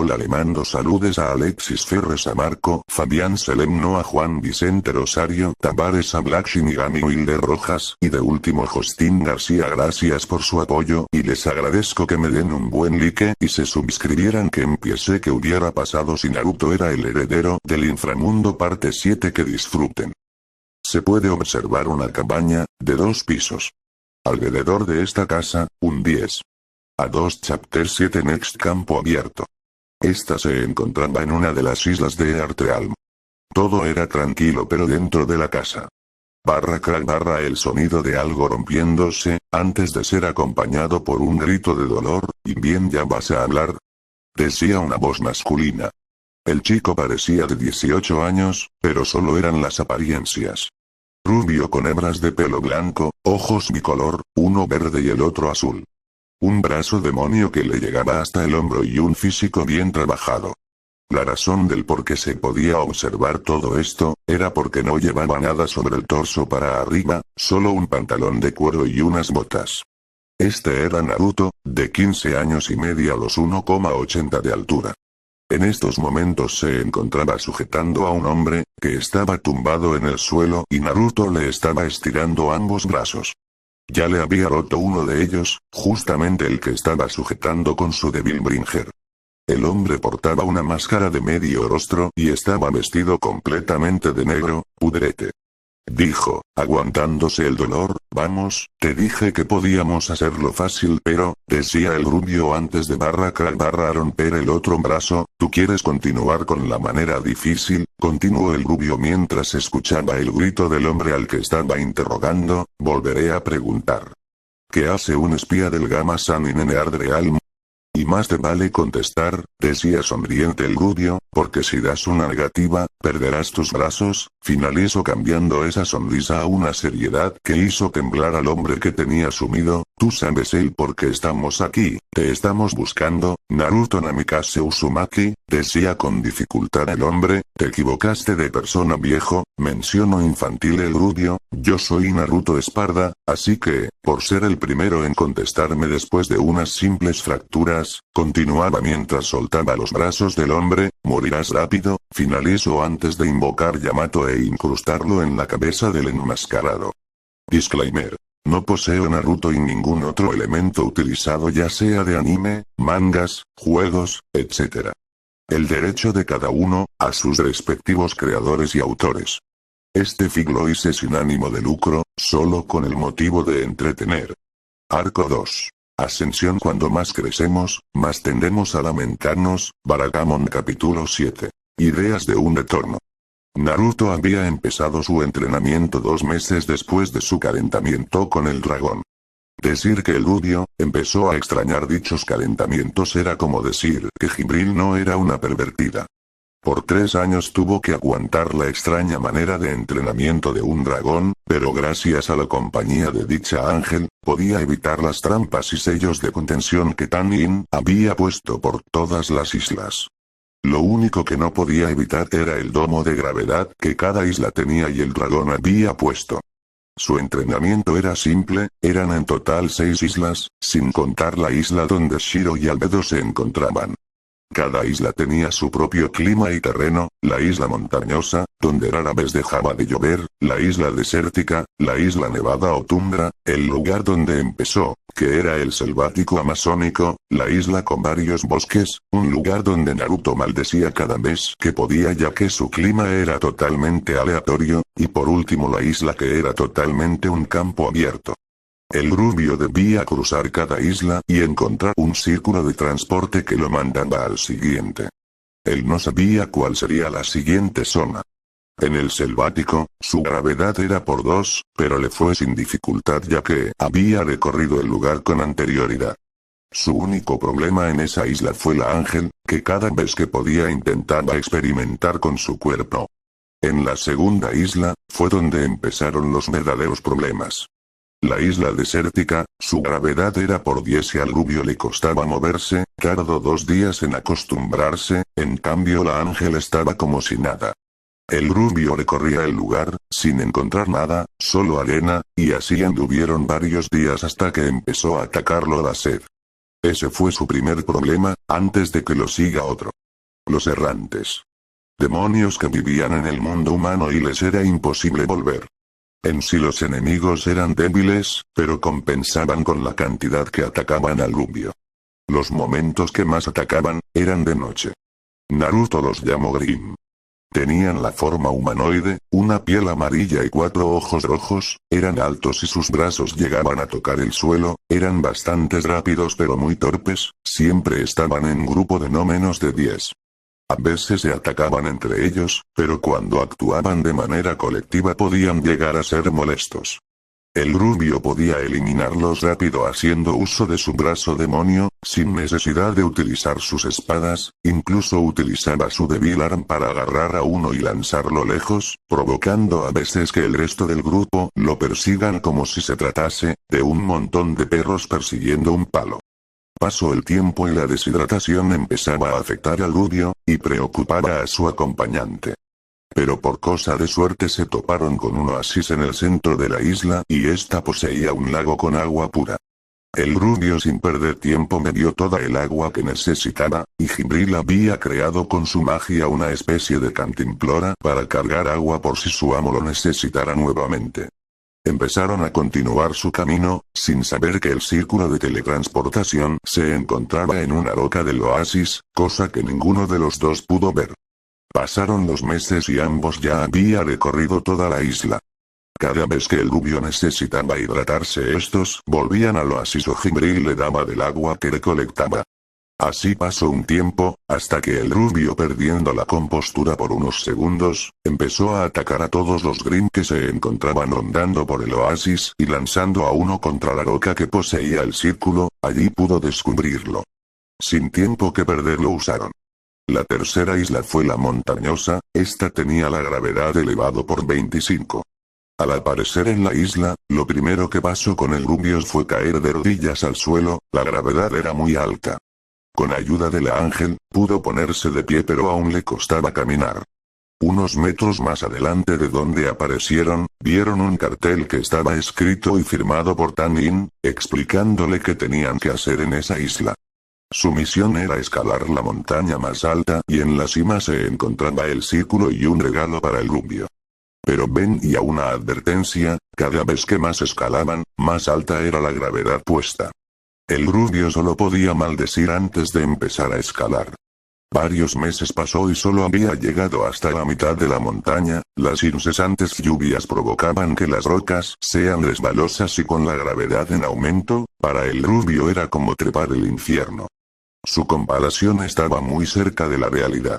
Hola, le mando saludes a Alexis Ferres, a Marco, Fabián Selemno, a Juan Vicente Rosario, Tavares, a Black Shinigami, Wilder Rojas, y de último Justin García. Gracias por su apoyo, y les agradezco que me den un buen like, y se suscribieran. Que empiece. ¿Qué hubiera pasado si Naruto era el heredero del inframundo? Parte 7. Que disfruten. Se puede observar una cabaña, de 2 pisos. Alrededor de esta casa, un 10. A 2 Chapter 7 Next campo abierto. Esta se encontraba en una de las islas de Earthrealm. Todo era tranquilo, pero dentro de la casa. / el sonido de algo rompiéndose, antes de ser acompañado por un grito de dolor. ¿Y bien, ya vas a hablar?, decía una voz masculina. El chico parecía de 18 años, pero solo eran las apariencias. Rubio con hebras de pelo blanco, ojos bicolor, uno verde y el otro azul. Un brazo demonio que le llegaba hasta el hombro y un físico bien trabajado. La razón del por qué se podía observar todo esto, era porque no llevaba nada sobre el torso para arriba, solo un pantalón de cuero y unas botas. Este era Naruto, de 15 años y medio a los 1,80 de altura. En estos momentos se encontraba sujetando a un hombre, que estaba tumbado en el suelo y Naruto le estaba estirando ambos brazos. Ya le había roto uno de ellos, justamente el que estaba sujetando con su débil bringer. El hombre portaba una máscara de medio rostro y estaba vestido completamente de negro, pudrete. Dijo, aguantándose el dolor, vamos, te dije que podíamos hacerlo fácil, pero, decía el rubio antes de / romper el otro brazo. ¿Tú quieres continuar con la manera difícil?, continuó el rubio mientras escuchaba el grito del hombre al que estaba interrogando. Volveré a preguntar. ¿Qué hace un espía del Gamma Sanin en Earthrealm? Y más te vale contestar, decía sonriente el rubio, porque si das una negativa, perderás tus brazos. Finalizó cambiando esa sonrisa a una seriedad que hizo temblar al hombre que tenía sumido. Tú sabes el por qué estamos aquí, te estamos buscando, Naruto Namikaze Uzumaki, decía con dificultad el hombre. Te equivocaste de persona, viejo, mencionó infantil el rubio. Yo soy Naruto Esparda, así que, por ser el primero en contestarme después de unas simples fracturas, continuaba mientras soltaba los brazos del hombre, morirás rápido. Finalizó antes de invocar Yamato e incrustarlo en la cabeza del enmascarado. Disclaimer. No poseo Naruto y ningún otro elemento utilizado, ya sea de anime, mangas, juegos, etc. El derecho de cada uno, a sus respectivos creadores y autores. Este fic lo hice sin ánimo de lucro, solo con el motivo de entretener. Arco 2. Ascensión. Cuando más crecemos, más tendemos a lamentarnos. Barakamon capítulo 7. Ideas de un retorno. Naruto había empezado su entrenamiento 2 meses después de su calentamiento con el dragón. Decir que el rubio empezó a extrañar dichos calentamientos era como decir que Jibril no era una pervertida. Por 3 años tuvo que aguantar la extraña manera de entrenamiento de un dragón, pero gracias a la compañía de dicha ángel, podía evitar las trampas y sellos de contención que Tanin había puesto por todas las islas. Lo único que no podía evitar era el domo de gravedad que cada isla tenía y el dragón había puesto. Su entrenamiento era simple, eran en total 6 islas, sin contar la isla donde Shiro y Albedo se encontraban. Cada isla tenía su propio clima y terreno, la isla montañosa, donde rara vez dejaba de llover, la isla desértica, la isla nevada o tundra, el lugar donde empezó, que era el selvático amazónico, la isla con varios bosques, un lugar donde Naruto maldecía cada vez que podía ya que su clima era totalmente aleatorio, y por último la isla que era totalmente un campo abierto. El rubio debía cruzar cada isla y encontrar un círculo de transporte que lo mandaba al siguiente. Él no sabía cuál sería la siguiente zona. En el selvático, su gravedad era por 2, pero le fue sin dificultad ya que había recorrido el lugar con anterioridad. Su único problema en esa isla fue la ángel, que cada vez que podía intentaba experimentar con su cuerpo. En la segunda isla, fue donde empezaron los verdaderos problemas. La isla desértica, su gravedad era por 10 y al rubio le costaba moverse, tardó 2 días en acostumbrarse, en cambio la ángel estaba como si nada. El rubio recorría el lugar, sin encontrar nada, solo arena, y así anduvieron varios días hasta que empezó a atacarlo la sed. Ese fue su primer problema, antes de que lo siga otro. Los errantes. Demonios que vivían en el mundo humano y les era imposible volver. En sí los enemigos eran débiles, pero compensaban con la cantidad que atacaban al rubio. Los momentos que más atacaban, eran de noche. Naruto los llamó Grim. Tenían la forma humanoide, una piel amarilla y 4 ojos rojos, eran altos y sus brazos llegaban a tocar el suelo, eran bastante rápidos pero muy torpes, siempre estaban en grupo de no menos de 10. A veces se atacaban entre ellos, pero cuando actuaban de manera colectiva podían llegar a ser molestos. El rubio podía eliminarlos rápido haciendo uso de su brazo demonio, sin necesidad de utilizar sus espadas, incluso utilizaba su Devil Arm para agarrar a uno y lanzarlo lejos, provocando a veces que el resto del grupo lo persigan como si se tratase de un montón de perros persiguiendo un palo. Pasó el tiempo y la deshidratación empezaba a afectar al rubio, y preocupaba a su acompañante. Pero por cosa de suerte se toparon con un oasis en el centro de la isla y esta poseía un lago con agua pura. El rubio sin perder tiempo bebió toda el agua que necesitaba, y Jibril había creado con su magia una especie de cantimplora para cargar agua por si su amo lo necesitara nuevamente. Empezaron a continuar su camino, sin saber que el círculo de teletransportación se encontraba en una roca del oasis, cosa que ninguno de los dos pudo ver. Pasaron los meses y ambos ya habían recorrido toda la isla. Cada vez que el rubio necesitaba hidratarse estos volvían al oasis o Jibril le daba del agua que recolectaba. Así pasó un tiempo, hasta que el rubio perdiendo la compostura por unos segundos, empezó a atacar a todos los Grimm que se encontraban rondando por el oasis y lanzando a uno contra la roca que poseía el círculo, allí pudo descubrirlo. Sin tiempo que perder lo usaron. La tercera isla fue la montañosa, esta tenía la gravedad elevado por 25. Al aparecer en la isla, lo primero que pasó con el rubio fue caer de rodillas al suelo, la gravedad era muy alta. Con ayuda de la ángel, pudo ponerse de pie pero aún le costaba caminar. Unos metros más adelante de donde aparecieron, vieron un cartel que estaba escrito y firmado por Tanin, explicándole qué tenían que hacer en esa isla. Su misión era escalar la montaña más alta y en la cima se encontraba el círculo y un regalo para el rubio. Pero ven y a una advertencia, cada vez que más escalaban, más alta era la gravedad puesta. El rubio solo podía maldecir antes de empezar a escalar. Varios meses pasó y solo había llegado hasta la mitad de la montaña, las incesantes lluvias provocaban que las rocas sean resbalosas y con la gravedad en aumento, para el rubio era como trepar el infierno. Su comparación estaba muy cerca de la realidad.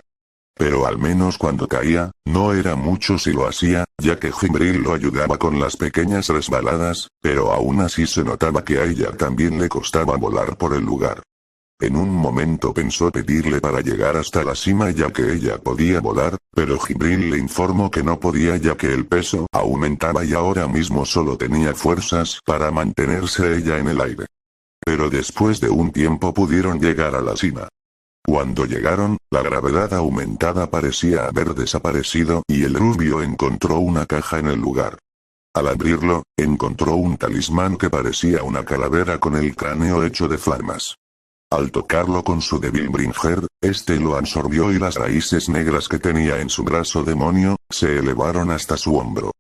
Pero al menos cuando caía, no era mucho si lo hacía, ya que Jibril lo ayudaba con las pequeñas resbaladas, pero aún así se notaba que a ella también le costaba volar por el lugar. En un momento pensó pedirle para llegar hasta la cima ya que ella podía volar, pero Jibril le informó que no podía ya que el peso aumentaba y ahora mismo solo tenía fuerzas para mantenerse ella en el aire. Pero después de un tiempo pudieron llegar a la cima. Cuando llegaron, la gravedad aumentada parecía haber desaparecido y el rubio encontró una caja en el lugar. Al abrirlo, encontró un talismán que parecía una calavera con el cráneo hecho de flamas. Al tocarlo con su Devil Bringer, este lo absorbió y las raíces negras que tenía en su brazo demonio, se elevaron hasta su hombro.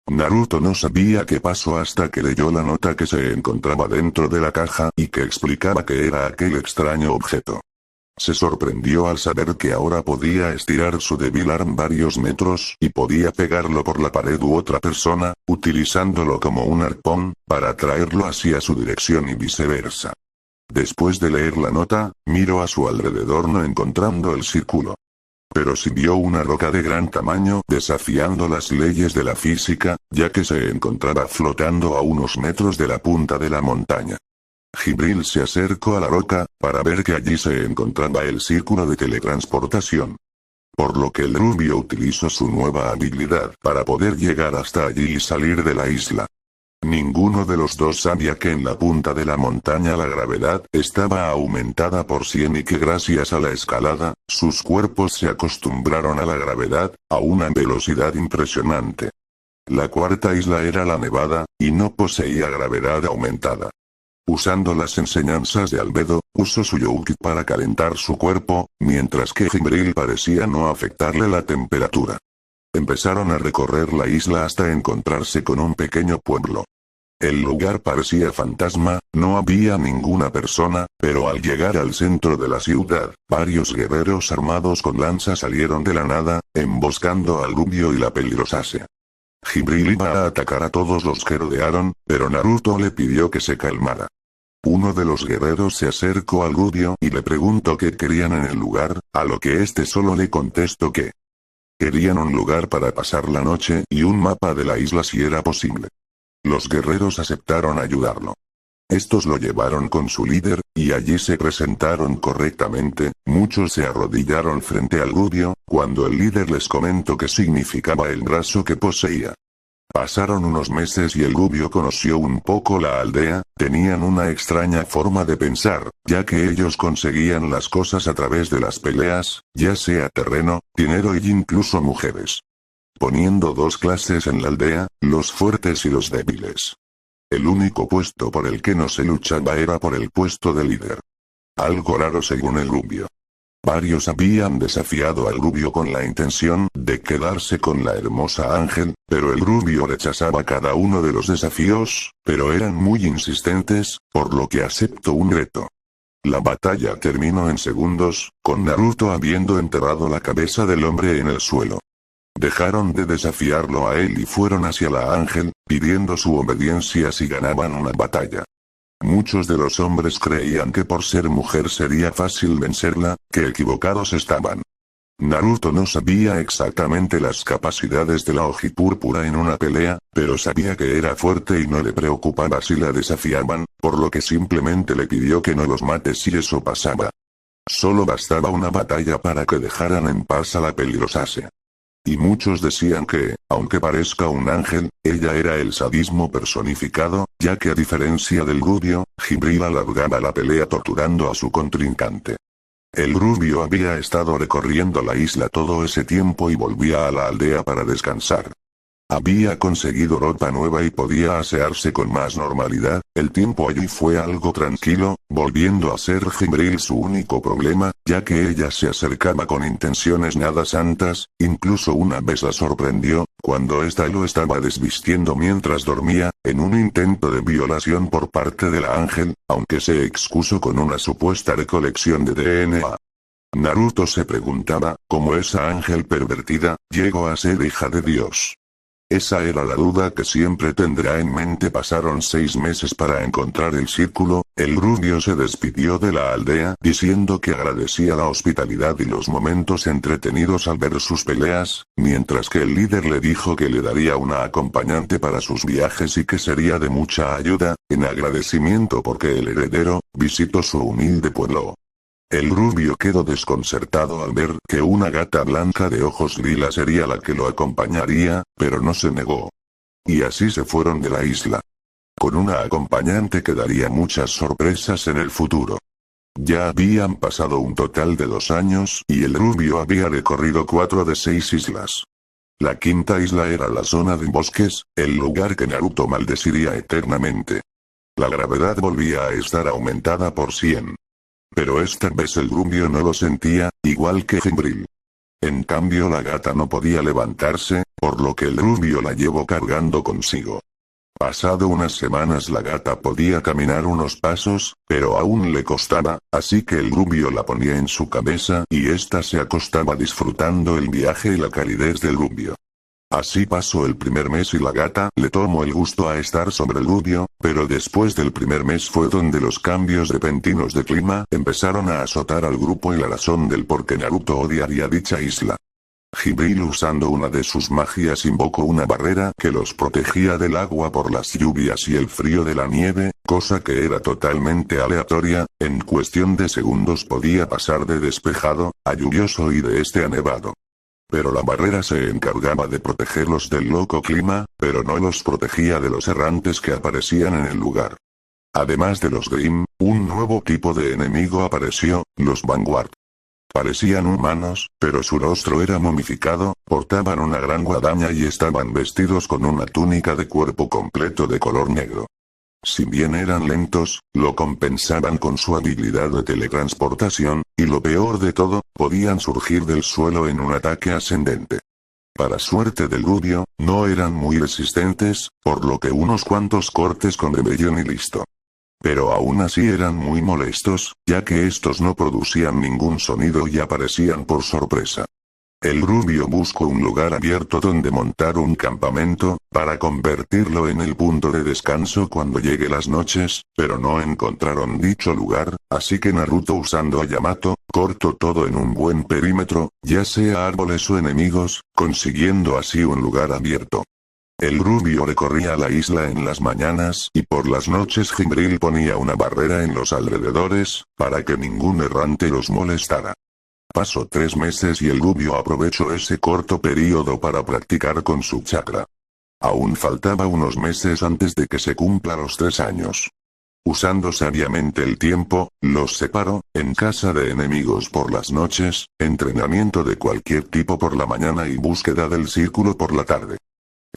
Naruto no sabía qué pasó hasta que leyó la nota que se encontraba dentro de la caja y que explicaba que era aquel extraño objeto. Se sorprendió al saber que ahora podía estirar su Devil Arm varios metros y podía pegarlo por la pared u otra persona, utilizándolo como un arpón, para traerlo hacia su dirección y viceversa. Después de leer la nota, miró a su alrededor no encontrando el círculo. Pero sí vio una roca de gran tamaño desafiando las leyes de la física, ya que se encontraba flotando a unos metros de la punta de la montaña. Jibril se acercó a la roca, para ver que allí se encontraba el círculo de teletransportación. Por lo que el rubio utilizó su nueva habilidad para poder llegar hasta allí y salir de la isla. Ninguno de los dos sabía que en la punta de la montaña la gravedad estaba aumentada por 100 y que gracias a la escalada, sus cuerpos se acostumbraron a la gravedad, a una velocidad impresionante. La cuarta isla era la Nevada, y no poseía gravedad aumentada. Usando las enseñanzas de Albedo, usó su Youki para calentar su cuerpo, mientras que Jimbril parecía no afectarle la temperatura. Empezaron a recorrer la isla hasta encontrarse con un pequeño pueblo. El lugar parecía fantasma, no había ninguna persona, pero al llegar al centro de la ciudad, varios guerreros armados con lanzas salieron de la nada, emboscando al rubio y la peligrosase. Jimbril iba a atacar a todos los que rodearon, pero Naruto le pidió que se calmara. Uno de los guerreros se acercó al rubio y le preguntó qué querían en el lugar, a lo que este solo le contestó que querían un lugar para pasar la noche y un mapa de la isla si era posible. Los guerreros aceptaron ayudarlo. Estos lo llevaron con su líder, y allí se presentaron correctamente, muchos se arrodillaron frente al rubio, cuando el líder les comentó qué significaba el brazo que poseía. Pasaron unos meses y el rubio conoció un poco la aldea, tenían una extraña forma de pensar, ya que ellos conseguían las cosas a través de las peleas, ya sea terreno, dinero y incluso mujeres. Poniendo dos clases en la aldea, los fuertes y los débiles. El único puesto por el que no se luchaba era por el puesto de líder. Algo raro según el rubio. Varios habían desafiado al rubio con la intención de quedarse con la hermosa Ángel, pero el rubio rechazaba cada uno de los desafíos, pero eran muy insistentes, por lo que aceptó un reto. La batalla terminó en segundos, con Naruto habiendo enterrado la cabeza del hombre en el suelo. Dejaron de desafiarlo a él y fueron hacia la Ángel, pidiendo su obediencia si ganaban una batalla. Muchos de los hombres creían que por ser mujer sería fácil vencerla, que equivocados estaban. Naruto no sabía exactamente las capacidades de la Ojipúrpura en una pelea, pero sabía que era fuerte y no le preocupaba si la desafiaban, por lo que simplemente le pidió que no los mate si eso pasaba. Solo bastaba una batalla para que dejaran en paz a la peligrosase. Y muchos decían que, aunque parezca un ángel, ella era el sadismo personificado, ya que a diferencia del rubio, Jimbril alargaba la pelea torturando a su contrincante. El rubio había estado recorriendo la isla todo ese tiempo y volvía a la aldea para descansar. Había conseguido ropa nueva y podía asearse con más normalidad, el tiempo allí fue algo tranquilo, volviendo a ser Jimbril su único problema, ya que ella se acercaba con intenciones nada santas, incluso una vez la sorprendió, cuando ésta lo estaba desvistiendo mientras dormía, en un intento de violación por parte de la Ángel, aunque se excusó con una supuesta recolección de DNA. Naruto se preguntaba, ¿cómo esa Ángel pervertida llegó a ser hija de Dios? Esa era la duda que siempre tendrá en mente. Pasaron 6 meses para encontrar el círculo, el rubio se despidió de la aldea diciendo que agradecía la hospitalidad y los momentos entretenidos al ver sus peleas, mientras que el líder le dijo que le daría una acompañante para sus viajes y que sería de mucha ayuda, en agradecimiento porque el heredero visitó su humilde pueblo. El rubio quedó desconcertado al ver que una gata blanca de ojos lila sería la que lo acompañaría, pero no se negó. Y así se fueron de la isla. Con una acompañante que daría muchas sorpresas en el futuro. Ya habían pasado un total de 2 años y el rubio había recorrido 4 de 6 islas. La quinta isla era la zona de bosques, el lugar que Naruto maldeciría eternamente. La gravedad volvía a estar aumentada por 100. Pero esta vez el rubio no lo sentía, igual que Jimbril. En cambio la gata no podía levantarse, por lo que el rubio la llevó cargando consigo. Pasado unas semanas la gata podía caminar unos pasos, pero aún le costaba, así que el rubio la ponía en su cabeza y ésta se acostaba disfrutando el viaje y la calidez del rubio. Así pasó el primer mes y la gata le tomó el gusto a estar sobre el rubio, pero después del primer mes fue donde los cambios repentinos de clima empezaron a azotar al grupo y la razón del por qué Naruto odiaría dicha isla. Jimbril usando una de sus magias invocó una barrera que los protegía del agua por las lluvias y el frío de la nieve, cosa que era totalmente aleatoria, en cuestión de segundos podía pasar de despejado a lluvioso y de este a nevado. Pero la barrera se encargaba de protegerlos del loco clima, pero no los protegía de los errantes que aparecían en el lugar. Además de los Grimm, un nuevo tipo de enemigo apareció, los Vanguard. Parecían humanos, pero su rostro era momificado, portaban una gran guadaña y estaban vestidos con una túnica de cuerpo completo de color negro. Si bien eran lentos, lo compensaban con su habilidad de teletransportación, y lo peor de todo, podían surgir del suelo en un ataque ascendente. Para suerte del rubio, no eran muy resistentes, por lo que unos cuantos cortes con rebelión y listo. Pero aún así eran muy molestos, ya que estos no producían ningún sonido y aparecían por sorpresa. El rubio buscó un lugar abierto donde montar un campamento, para convertirlo en el punto de descanso cuando llegue las noches, pero no encontraron dicho lugar, así que Naruto usando a Yamato, cortó todo en un buen perímetro, ya sea árboles o enemigos, consiguiendo así un lugar abierto. El rubio recorría la isla en las mañanas y por las noches Jibril ponía una barrera en los alrededores, para que ningún errante los molestara. Pasó 3 meses y el rubio aprovechó ese corto período para practicar con su chakra. Aún faltaba unos meses antes de que se cumpla los 3 años. Usando sabiamente el tiempo, los separó, en casa de enemigos por las noches, entrenamiento de cualquier tipo por la mañana y búsqueda del círculo por la tarde.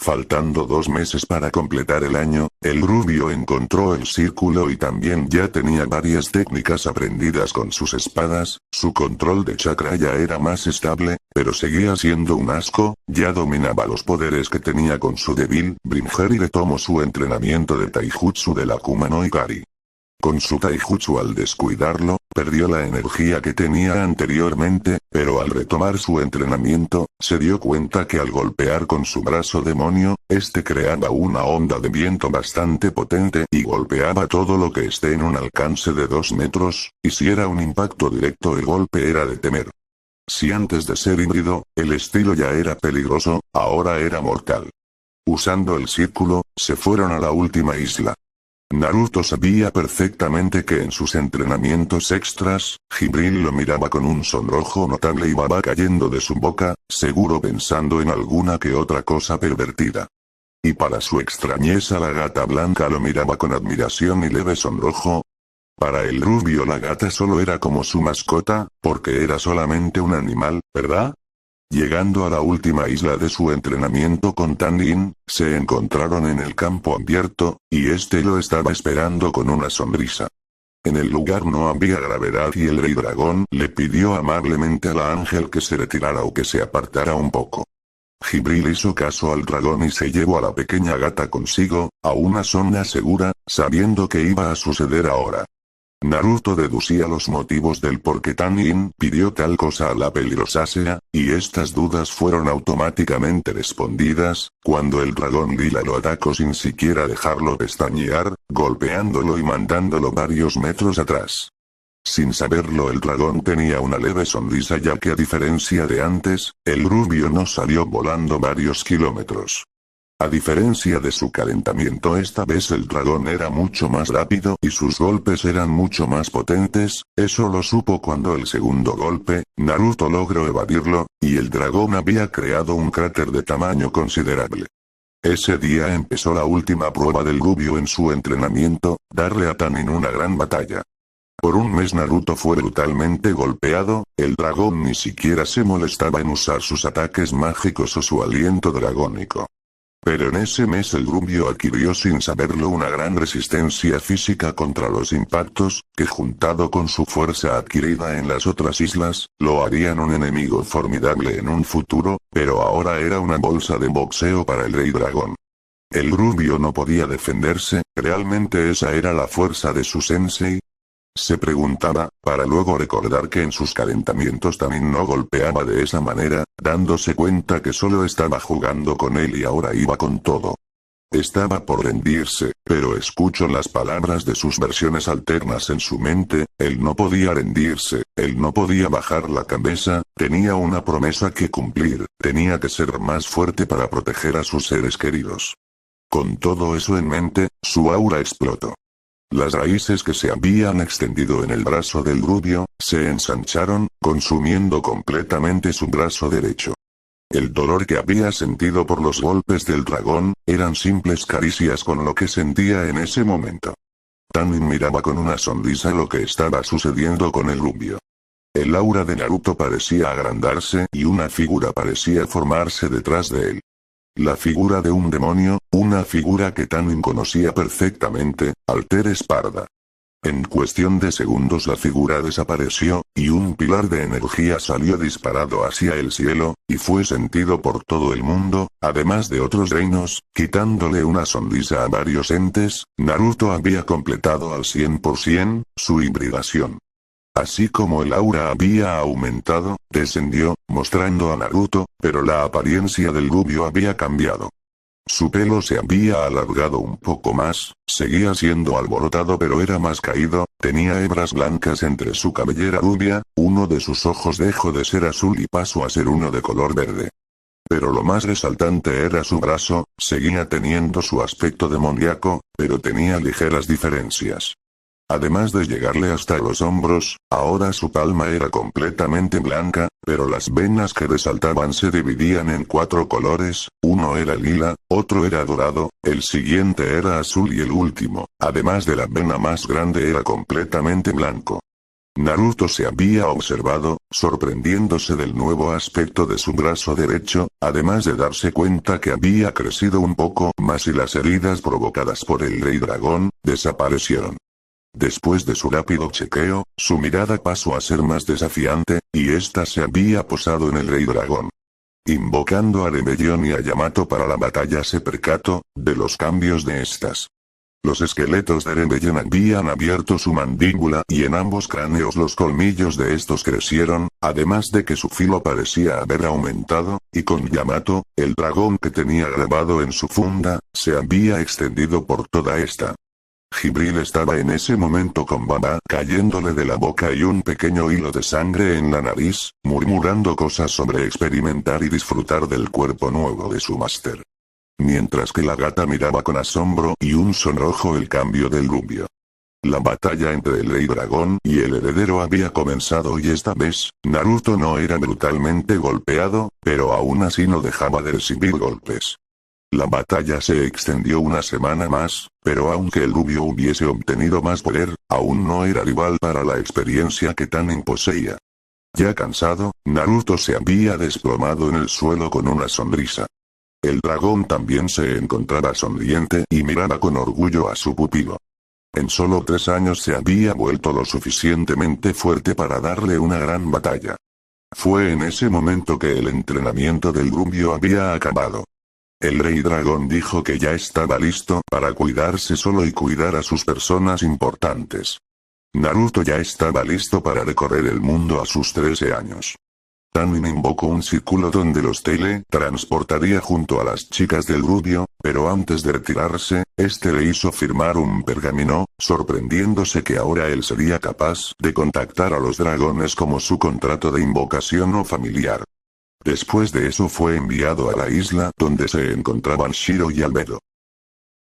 Faltando 2 meses para completar el año, el rubio encontró el círculo y también ya tenía varias técnicas aprendidas con sus espadas, su control de chakra ya era más estable, pero seguía siendo un asco, ya dominaba los poderes que tenía con su débil Bringer y retomó su entrenamiento de Taijutsu de la Akuma no Ikari. Con su Taijutsu al descuidarlo, perdió la energía que tenía anteriormente, pero al retomar su entrenamiento, se dio cuenta que al golpear con su brazo demonio, este creaba una onda de viento bastante potente y golpeaba todo lo que esté en un alcance de 2 metros, y si era un impacto directo el golpe era de temer. Si antes de ser híbrido, el estilo ya era peligroso, ahora era mortal. Usando el círculo, se fueron a la última isla. Naruto sabía perfectamente que en sus entrenamientos extras, Jibril lo miraba con un sonrojo notable y baba cayendo de su boca, seguro pensando en alguna que otra cosa pervertida. Y para su extrañeza la gata blanca lo miraba con admiración y leve sonrojo. Para el rubio la gata solo era como su mascota, porque era solamente un animal, ¿verdad? Llegando a la última isla de su entrenamiento con Tanin, se encontraron en el campo abierto, y este lo estaba esperando con una sonrisa. En el lugar no había gravedad y el rey dragón le pidió amablemente a la ángel que se retirara o que se apartara un poco. Jibril hizo caso al dragón y se llevó a la pequeña gata consigo, a una zona segura, sabiendo que iba a suceder ahora. Naruto deducía los motivos del por qué Tanin pidió tal cosa a la peligrosácea, y estas dudas fueron automáticamente respondidas, cuando el dragón lila lo atacó sin siquiera dejarlo pestañear, golpeándolo y mandándolo varios metros atrás. Sin saberlo el dragón tenía una leve sonrisa ya que a diferencia de antes, el rubio no salió volando varios kilómetros. A diferencia de su calentamiento esta vez el dragón era mucho más rápido y sus golpes eran mucho más potentes, eso lo supo cuando el segundo golpe, Naruto logró evadirlo, y el dragón había creado un cráter de tamaño considerable. Ese día empezó la última prueba del rubio en su entrenamiento, darle a Tanin una gran batalla. Por un mes Naruto fue brutalmente golpeado, el dragón ni siquiera se molestaba en usar sus ataques mágicos o su aliento dragónico. Pero en ese mes el rubio adquirió sin saberlo una gran resistencia física contra los impactos, que juntado con su fuerza adquirida en las otras islas, lo harían un enemigo formidable en un futuro, pero ahora era una bolsa de boxeo para el rey dragón. El rubio no podía defenderse, ¿realmente esa era la fuerza de su sensei? Se preguntaba, para luego recordar que en sus calentamientos también no golpeaba de esa manera, dándose cuenta que solo estaba jugando con él y ahora iba con todo. Estaba por rendirse, pero escuchó las palabras de sus versiones alternas en su mente, él no podía rendirse, él no podía bajar la cabeza, tenía una promesa que cumplir, tenía que ser más fuerte para proteger a sus seres queridos. Con todo eso en mente, su aura explotó. Las raíces que se habían extendido en el brazo del rubio, se ensancharon, consumiendo completamente su brazo derecho. El dolor que había sentido por los golpes del dragón, eran simples caricias con lo que sentía en ese momento. Tanin miraba con una sonrisa lo que estaba sucediendo con el rubio. El aura de Naruto parecía agrandarse y una figura parecía formarse detrás de él. La figura de un demonio, una figura que Tanin conocía perfectamente, Alter Esparda. En cuestión de segundos la figura desapareció, y un pilar de energía salió disparado hacia el cielo, y fue sentido por todo el mundo, además de otros reinos, quitándole una sonrisa a varios entes. Naruto había completado al 100% su hibridación. Así como el aura había aumentado, descendió, mostrando a Naruto, pero la apariencia del rubio había cambiado. Su pelo se había alargado un poco más, seguía siendo alborotado pero era más caído, tenía hebras blancas entre su cabellera rubia, uno de sus ojos dejó de ser azul y pasó a ser uno de color verde. Pero lo más resaltante era su brazo, seguía teniendo su aspecto demoníaco, pero tenía ligeras diferencias. Además de llegarle hasta los hombros, ahora su palma era completamente blanca, pero las venas que resaltaban se dividían en 4 colores, uno era lila, otro era dorado, el siguiente era azul y el último, además de la vena más grande era completamente blanco. Naruto se había observado, sorprendiéndose del nuevo aspecto de su brazo derecho, además de darse cuenta que había crecido un poco más y las heridas provocadas por el Rey Dragón, desaparecieron. Después de su rápido chequeo, su mirada pasó a ser más desafiante, y ésta se había posado en el Rey Dragón. Invocando a Rebellion y a Yamato para la batalla se percató de los cambios de estas. Los esqueletos de Rebellion habían abierto su mandíbula y en ambos cráneos los colmillos de estos crecieron, además de que su filo parecía haber aumentado, y con Yamato, el dragón que tenía grabado en su funda, se había extendido por toda esta. Jibril estaba en ese momento con baba cayéndole de la boca y un pequeño hilo de sangre en la nariz, murmurando cosas sobre experimentar y disfrutar del cuerpo nuevo de su máster. Mientras que la gata miraba con asombro y un sonrojo el cambio del rubio. La batalla entre el Rey Dragón y el heredero había comenzado y esta vez, Naruto no era brutalmente golpeado, pero aún así no dejaba de recibir golpes. La batalla se extendió una semana más, pero aunque el rubio hubiese obtenido más poder, aún no era rival para la experiencia que Tanin poseía. Ya cansado, Naruto se había desplomado en el suelo con una sonrisa. El dragón también se encontraba sonriente y miraba con orgullo a su pupilo. En solo 3 años se había vuelto lo suficientemente fuerte para darle una gran batalla. Fue en ese momento que el entrenamiento del rubio había acabado. El Rey Dragón dijo que ya estaba listo para cuidarse solo y cuidar a sus personas importantes. Naruto ya estaba listo para recorrer el mundo a sus 13 años. Tanin invocó un círculo donde los transportaría junto a las chicas del rubio, pero antes de retirarse, este le hizo firmar un pergamino, sorprendiéndose que ahora él sería capaz de contactar a los dragones como su contrato de invocación o familiar. Después de eso fue enviado a la isla donde se encontraban Shiro y Albedo.